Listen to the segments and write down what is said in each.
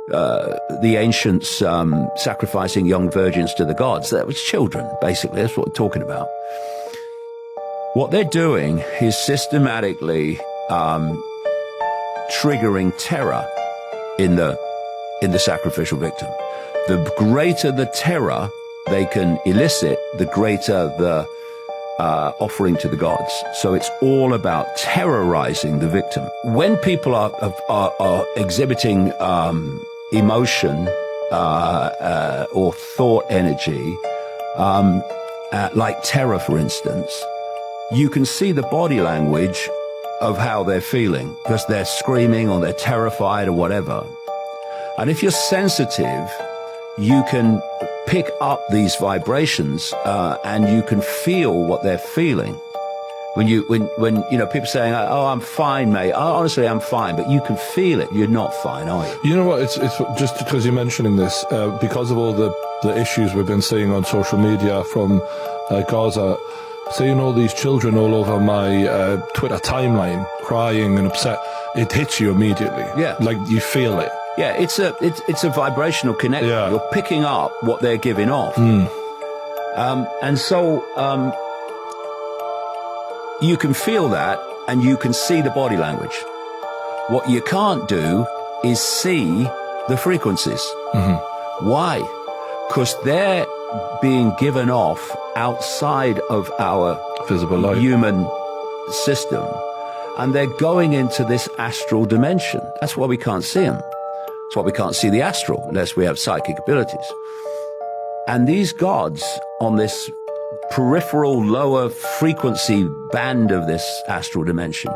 the ancients sacrificing young virgins to the gods. That was children, basically. That's what we're talking about. What they're doing is systematically triggering terror in the sacrificial victim. The greater the terror they can elicit, the greater the offering to the gods. So it's all about terrorizing the victim. When people are exhibiting emotion or thought energy, like terror, for instance, you can see the body language of how they're feeling, because they're screaming or they're terrified or whatever. And if you're sensitive, you can pick up these vibrations and you can feel what they're feeling. When people saying, "Oh, I'm fine, mate. Oh, honestly, I'm fine," but you can feel it. You're not fine, are you? You know what? It's just because you're mentioning this, because of all the issues we've been seeing on social media from Gaza. Seeing all these children all over my Twitter timeline crying and upset, it hits you immediately. Yeah, like you feel it. Yeah, it's a vibrational connection. Yeah. You're picking up what they're giving off. And so you can feel that and you can see the body language. What you can't do is see the frequencies. Mm-hmm. Why? Because they're being given off outside of our visible light, human system, and they're going into this astral dimension. That's why we can't see them. That's why we can't see the astral unless we have psychic abilities. And these gods on this peripheral lower frequency band of this astral dimension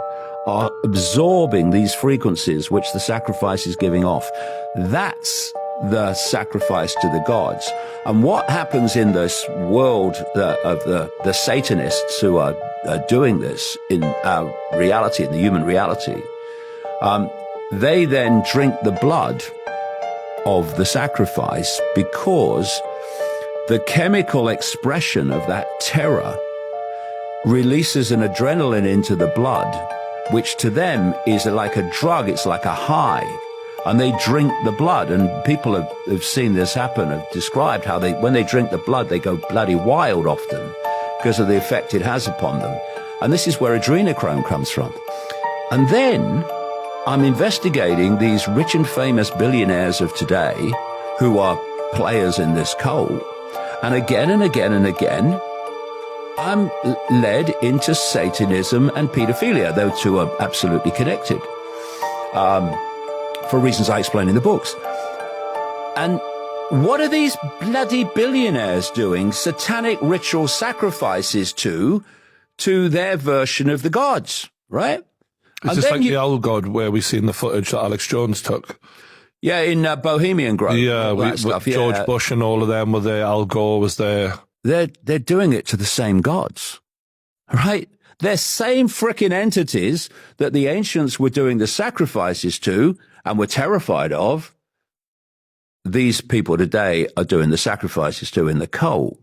are absorbing these frequencies which the sacrifice is giving off. That's the sacrifice to the gods. And what happens in this world of the Satanists who are doing this in our reality, in the human reality, they then drink the blood of the sacrifice, because the chemical expression of that terror releases an adrenaline into the blood, which to them is like a drug. It's like a high. And they drink the blood, and people have seen this happen, have described how when they drink the blood, they go bloody wild often because of the effect it has upon them. And this is where adrenochrome comes from. And then I'm investigating these rich and famous billionaires of today who are players in this cult. And again and again and again, I'm led into Satanism and pedophilia. Those two are absolutely connected. For reasons I explain in the books. And what are these bloody billionaires doing satanic ritual sacrifices to their version of the gods, right? It's just like the Owl God, where we seen the footage that Alex Jones took. Yeah, in Bohemian Grove. Yeah, with George Bush and all of them were there. Al Gore was there. They're doing it to the same gods, right? They're same frickin' entities that the ancients were doing the sacrifices to and were terrified of. These people today are doing the sacrifices to in the cult.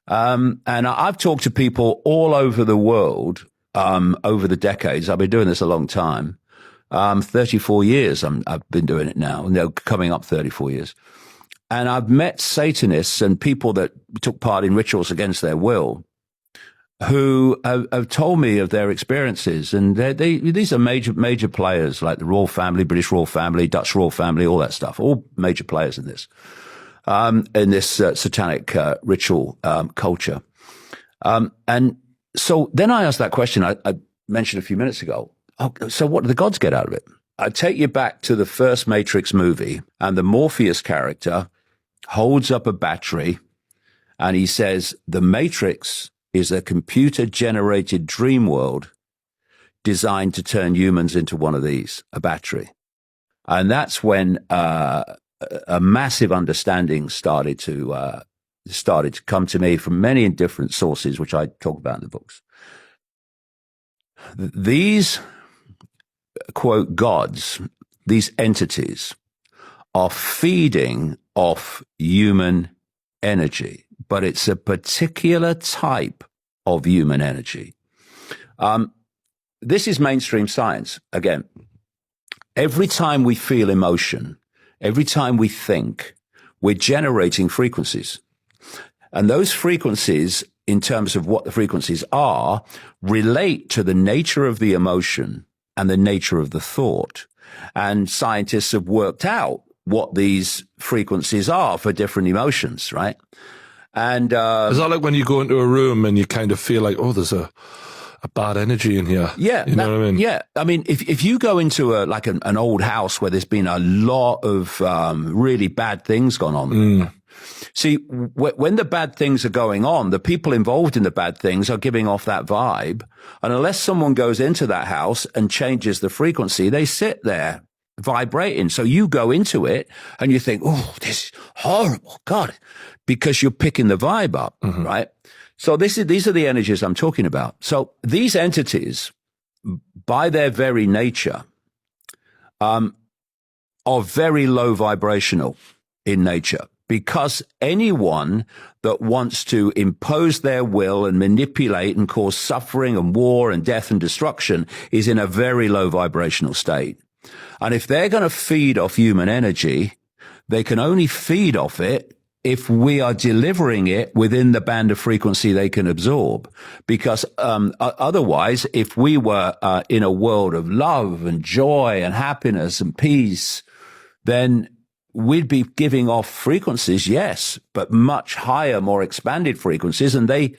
And I've talked to people all over the world over the decades. I've been doing this a long time. 34 years I've been doing it now, coming up 34 years. And I've met Satanists and people that took part in rituals against their will, who have told me of their experiences. And these are major players like the Royal Family, British Royal Family, Dutch Royal Family, all that stuff, all major players in this satanic ritual culture. And so then I asked that question I mentioned a few minutes ago. Oh, so what do the gods get out of it? I take you back to the first Matrix movie, and the Morpheus character holds up a battery and he says, the Matrix is a computer-generated dream world designed to turn humans into one of these, a battery. And that's when a massive understanding started to come to me from many different sources, which I talk about in the books. These, quote, gods, these entities, are feeding off human energy, but it's a particular type of human energy. This is mainstream science. Again, every time we feel emotion, every time we think, we're generating frequencies. And those frequencies, in terms of what the frequencies are, relate to the nature of the emotion and the nature of the thought. And scientists have worked out what these frequencies are for different emotions, right? And is that like when you go into a room and you kind of feel like, oh, there's a bad energy in here? Yeah. You know what I mean? Yeah. I mean, if you go into an old house where there's been a lot of really bad things gone on, see, when the bad things are going on, the people involved in the bad things are giving off that vibe. And unless someone goes into that house and changes the frequency, they sit there vibrating. So you go into it and you think, oh, this is horrible, God, because you're picking the vibe up, right? So these are the energies I'm talking about. So these entities, by their very nature, are very low vibrational in nature, because anyone that wants to impose their will and manipulate and cause suffering and war and death and destruction is in a very low vibrational state. And if they're going to feed off human energy, they can only feed off it if we are delivering it within the band of frequency they can absorb. Because otherwise, if we were in a world of love and joy and happiness and peace, then we'd be giving off frequencies, yes, but much higher, more expanded frequencies, and they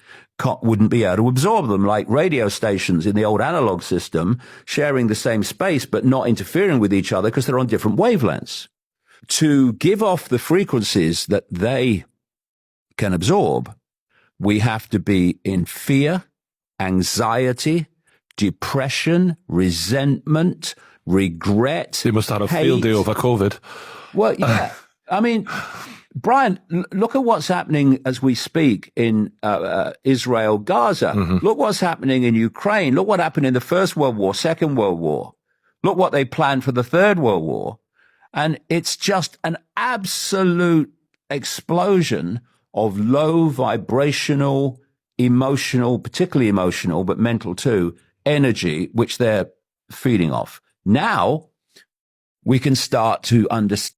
wouldn't be able to absorb them, like radio stations in the old analog system, sharing the same space but not interfering with each other because they're on different wavelengths. To give off the frequencies that they can absorb, we have to be in fear, anxiety, depression, resentment, regret. They must have had a field day over COVID. Well, yeah. I mean, Brian, look at what's happening as we speak in Israel, Gaza. Look what's happening in Ukraine. Look what happened in the First World War, Second World War. Look what they planned for the Third World War. And it's just an absolute explosion of low vibrational, emotional, particularly emotional, but mental too, energy, which they're feeding off. Now we can start to understand